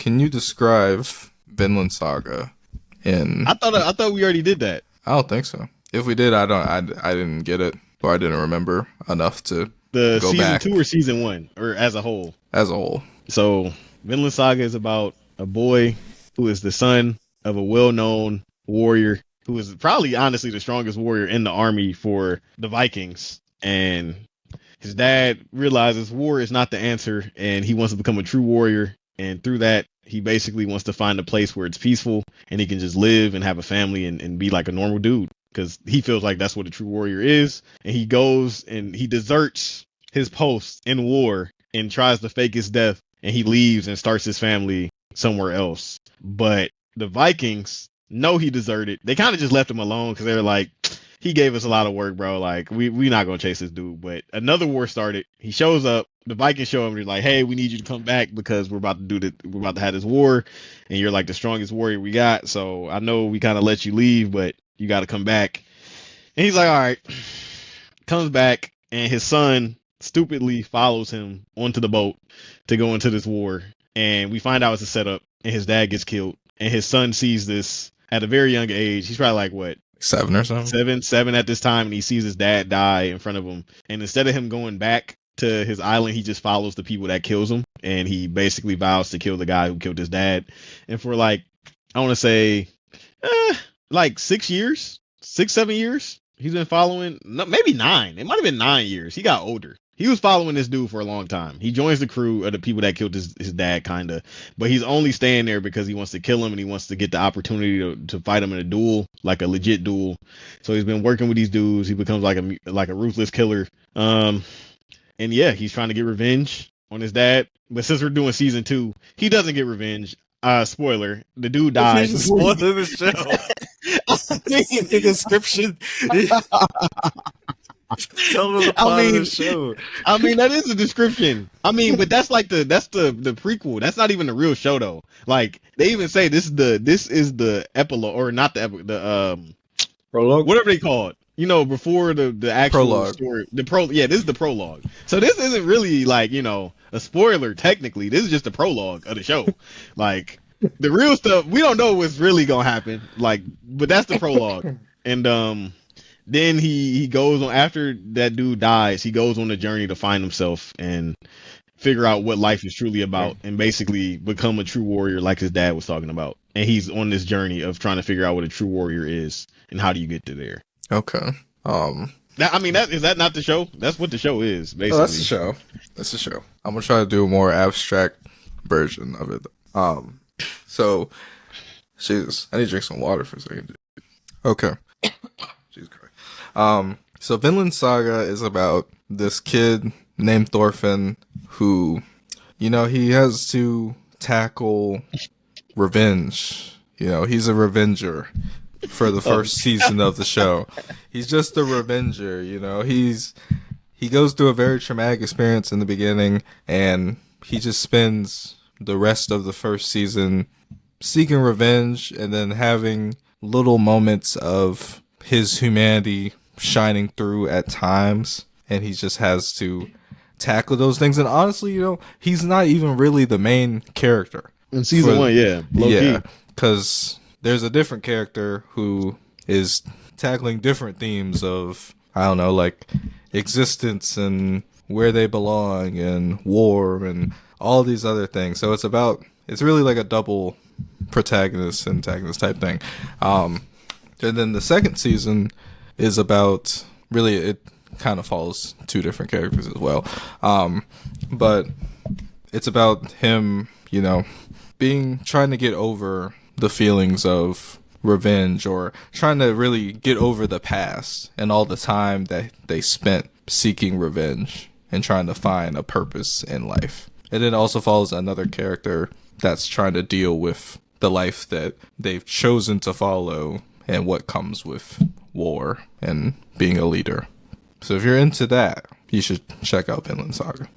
can you describe Vinland Saga in? I thought we already did that. I don't think so. If we did, I didn't get it, or I didn't remember enough to The go season back 2 or season 1, or as a whole. as a whole. So Vinland Saga is about a boy who is the son of a well-known warrior who is probably honestly the strongest warrior in the army for the Vikings. And his dad realizes war is not the answer, and he wants to become a true warrior. And through that, he basically wants to find a place where it's peaceful and he can just live and have a family and be like a normal dude, because he feels like that's what a true warrior is. And he goes and he deserts his post in war and tries to fake his death, and he leaves and starts his family somewhere else. But the Vikings know he deserted. They kind of just left him alone because they're like, he gave us a lot of work, bro. Like, we not gonna chase this dude. But another war started. He shows up. The Vikings show up and they're like, hey, we need you to come back because we're about to have this war, and you're like the strongest warrior we got. So I know we kind of let you leave, but you got to come back. And he's like, all right. Comes back, and his son stupidly follows him onto the boat to go into this war. And we find out it's a setup, and his dad gets killed. And his son sees this at a very young age. He's probably like, what? 7 or something? Seven at this time, and he sees his dad die in front of him. And instead of him going back to his island, he just follows the people that kills him, and he basically vows to kill the guy who killed his dad. And for like, I want to say, like 7 years, he's been following. No, maybe 9. It might have been 9 years. He got older. He was following this dude for a long time. He joins the crew of the people that killed his dad, kind of. But he's only staying there because he wants to kill him, and he wants to get the opportunity to fight him in a duel, like a legit duel. So he's been working with these dudes. He becomes like a ruthless killer. And yeah, he's trying to get revenge on his dad. But since we're doing season 2, he doesn't get revenge. Spoiler: the dude dies. Spoiler the show. The description. Tell them the plot of the show. I mean, that is a description. I mean, but that's like the prequel. That's not even the real show though. Like, they even say this is the epilogue, or not the prologue, whatever they call it. You know, before the actual prologue. Story. Yeah, this is the prologue. So this isn't really like, you know, a spoiler technically. This is just the prologue of the show. Like, the real stuff, we don't know what's really gonna happen. Like, but that's the prologue. And then he goes on, after that dude dies, he goes on a journey to find himself and figure out what life is truly about, and basically become a true warrior like his dad was talking about. And he's on this journey of trying to figure out what a true warrior is and how do you get to there. Okay. Is that not the show? That's what the show is, basically. Oh, that's the show. That's the show. I'm gonna try to do a more abstract version of it. So, Jesus, I need to drink some water for a second. Okay. Jesus Christ. So Vinland Saga is about this kid named Thorfinn who, you know, he has to tackle revenge. You know, he's a revenger for the first season of the show. He's just a revenger, you know. He goes through a very traumatic experience in the beginning, and he just spends the rest of the first season seeking revenge and then having little moments of his humanity shining through at times, and he just has to tackle those things. And honestly, you know, he's not even really the main character in season 1. Low key. Because there's a different character who is tackling different themes of, I don't know, like existence and where they belong and war and all these other things. So it's really like a double protagonist antagonist type thing. And then the second season is about, really, it kind of follows 2 different characters as well. But it's about him, you know, trying to get over the feelings of revenge, or trying to really get over the past and all the time that they spent seeking revenge and trying to find a purpose in life. And it also follows another character that's trying to deal with the life that they've chosen to follow and what comes with war and being a leader. So if you're into that, you should check out Vinland Saga.